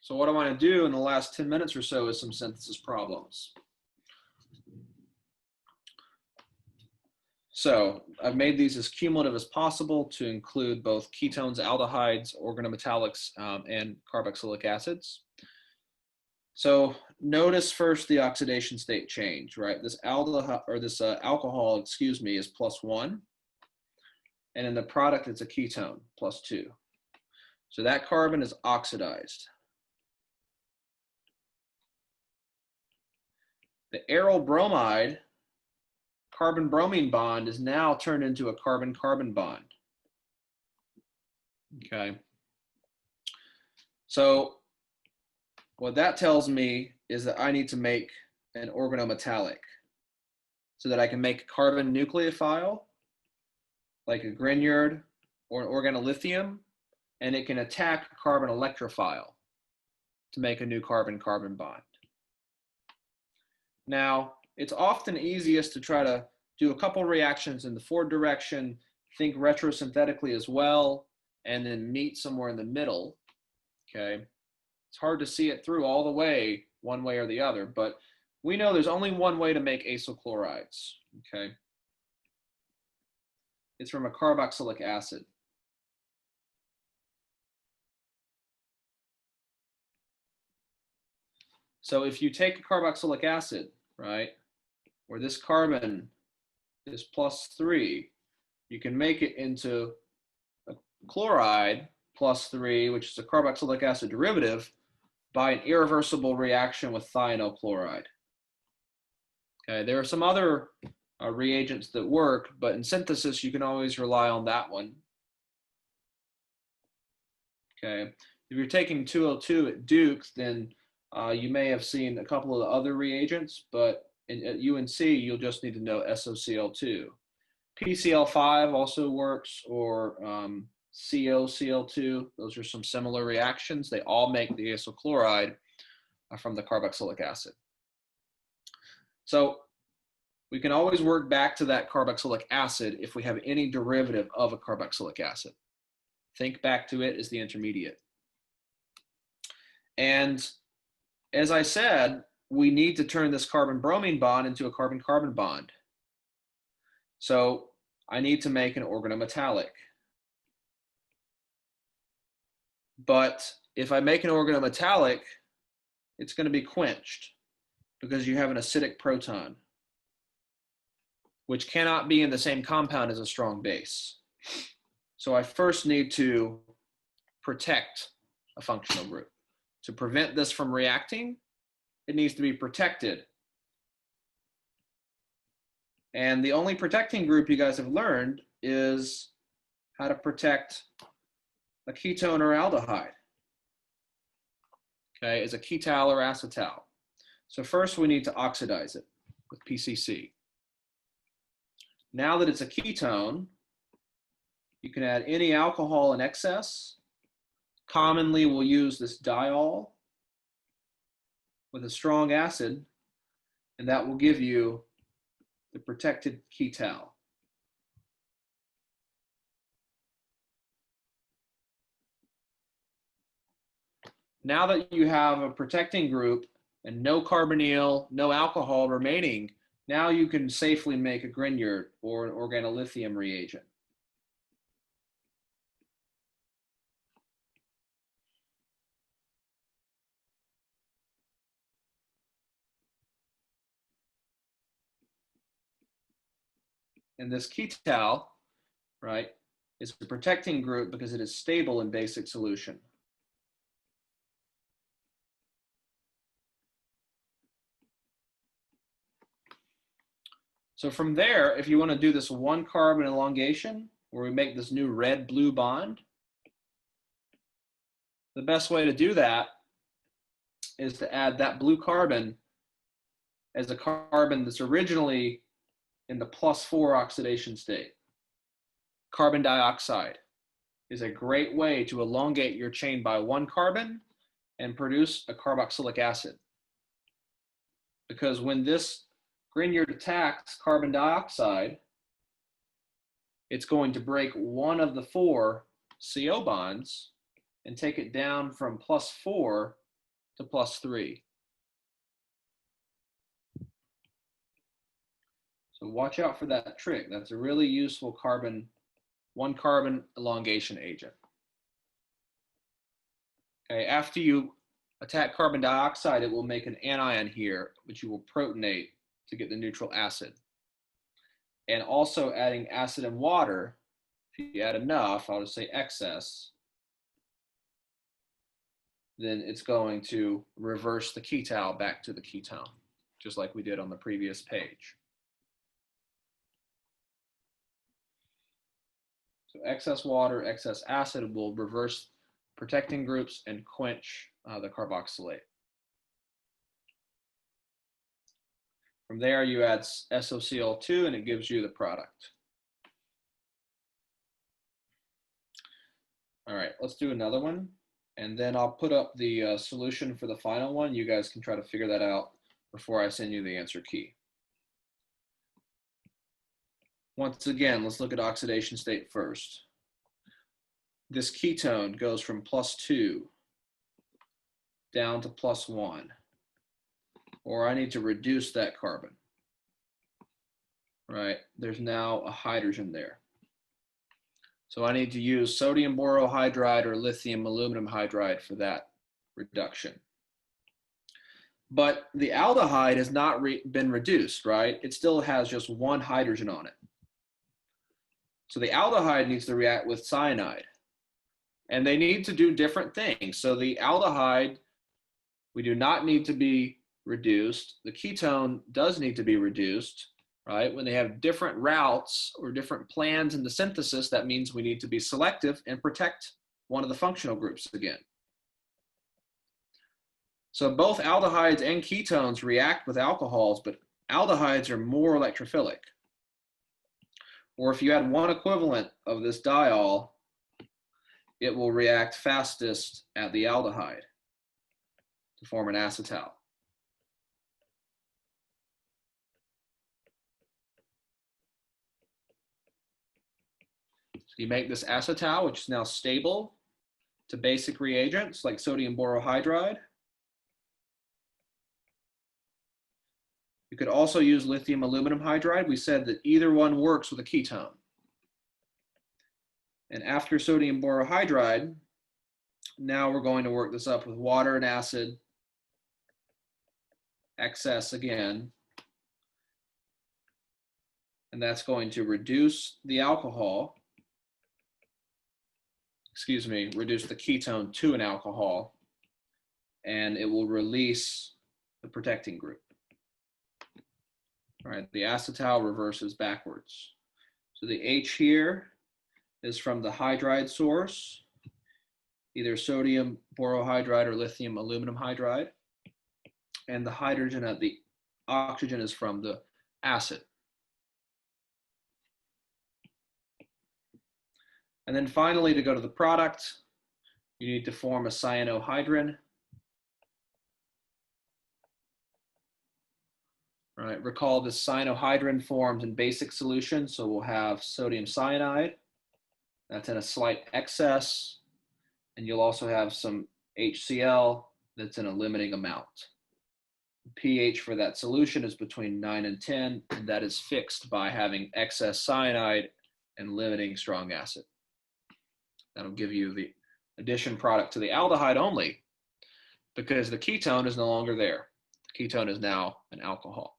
So what I want to do in the last 10 minutes or so is some synthesis problems. So I've made these as cumulative as possible to include both ketones, aldehydes, organometallics, and carboxylic acids. So notice first the oxidation state change, right? This aldehyde or this alcohol, excuse me, is +1, and in the product it's a ketone, +2. So that carbon is oxidized. The aryl bromide carbon-bromine bond is now turned into a carbon-carbon bond. Okay. So what that tells me is that I need to make an organometallic so that I can make a carbon nucleophile, like a Grignard or an organolithium, and it can attack a carbon electrophile to make a new carbon-carbon bond. Now, it's often easiest to try to do a couple reactions in the forward direction, think retrosynthetically as well, and then meet somewhere in the middle, okay? It's hard to see it through all the way, one way or the other, but we know there's only one way to make acyl chlorides, okay? It's from a carboxylic acid. So if you take a carboxylic acid, right, where this carbon is +3, you can make it into a chloride +3, which is a carboxylic acid derivative, by an irreversible reaction with thionyl chloride. Okay, there are some other reagents that work, but in synthesis, you can always rely on that one. Okay, if you're taking 202 at Duke, then you may have seen a couple of the other reagents, but at UNC, you'll just need to know SOCl2. PCl5 also works, or COCl2. Those are some similar reactions. They all make the acyl chloride from the carboxylic acid. So we can always work back to that carboxylic acid if we have any derivative of a carboxylic acid. Think back to it as the intermediate. And as I said, we need to turn this carbon-bromine bond into a carbon-carbon bond. So I need to make an organometallic. But if I make an organometallic, it's going to be quenched because you have an acidic proton, which cannot be in the same compound as a strong base. So I first need to protect a functional group. To prevent this from reacting, it needs to be protected. And the only protecting group you guys have learned is how to protect a ketone or aldehyde. Okay, is a ketal or acetal. So first we need to oxidize it with PCC. Now that it's a ketone, you can add any alcohol in excess. Commonly we'll use this diol with a strong acid, and that will give you the protected ketal. Now that you have a protecting group and no carbonyl, no alcohol remaining, now you can safely make a Grignard or an organolithium reagent. And this ketal, right, is a protecting group because it is stable in basic solution. So from there, if you want to do this one carbon elongation, where we make this new red-blue bond, the best way to do that is to add that blue carbon as a carbon that's originally in the +4 oxidation state. Carbon dioxide is a great way to elongate your chain by one carbon and produce a carboxylic acid. Because when this Grignard attacks carbon dioxide, it's going to break one of the 4 CO bonds and take it down from +4 to +3. So watch out for that trick. That's a really useful one carbon elongation agent. Okay, after you attack carbon dioxide, it will make an anion here, which you will protonate to get the neutral acid. And also adding acid and water, if you add enough, I'll just say excess, then it's going to reverse the ketal back to the ketone, just like we did on the previous page. So excess water, excess acid will reverse protecting groups and quench the carboxylate. From there, you add SOCl2 and it gives you the product. All right, let's do another one. And then I'll put up the solution for the final one. You guys can try to figure that out before I send you the answer key. Once again, let's look at oxidation state first. This ketone goes from +2 down to +1. Or I need to reduce that carbon. Right, there's now a hydrogen there. So I need to use sodium borohydride or lithium aluminum hydride for that reduction. But the aldehyde has not been reduced, right? It still has just one hydrogen on it. So the aldehyde needs to react with cyanide. And they need to do different things. So the aldehyde, we do not need to be reduced. The ketone does need to be reduced, right? When they have different routes or different plans in the synthesis, that means we need to be selective and protect one of the functional groups again. So both aldehydes and ketones react with alcohols, but aldehydes are more electrophilic. Or if you add one equivalent of this diol, it will react fastest at the aldehyde to form an acetal. So you make this acetal, which is now stable to basic reagents like sodium borohydride. You could also use lithium aluminum hydride. We said that either one works with a ketone. And after sodium borohydride, now we're going to work this up with water and acid, excess again. And that's going to reduce the alcohol, reduce the ketone to an alcohol, and it will release the protecting group. All right, the acetal reverses backwards. So the H here is from the hydride source, either sodium borohydride or lithium aluminum hydride. And the hydrogen at the oxygen is from the acid. And then finally, to go to the product, you need to form a cyanohydrin. All right, recall this cyanohydrin forms in basic solution, so we'll have sodium cyanide. That's in a slight excess, and you'll also have some HCl that's in a limiting amount. The pH for that solution is between 9 and 10, and that is fixed by having excess cyanide and limiting strong acid. That'll give you the addition product to the aldehyde only, because the ketone is no longer there. The ketone is now an alcohol.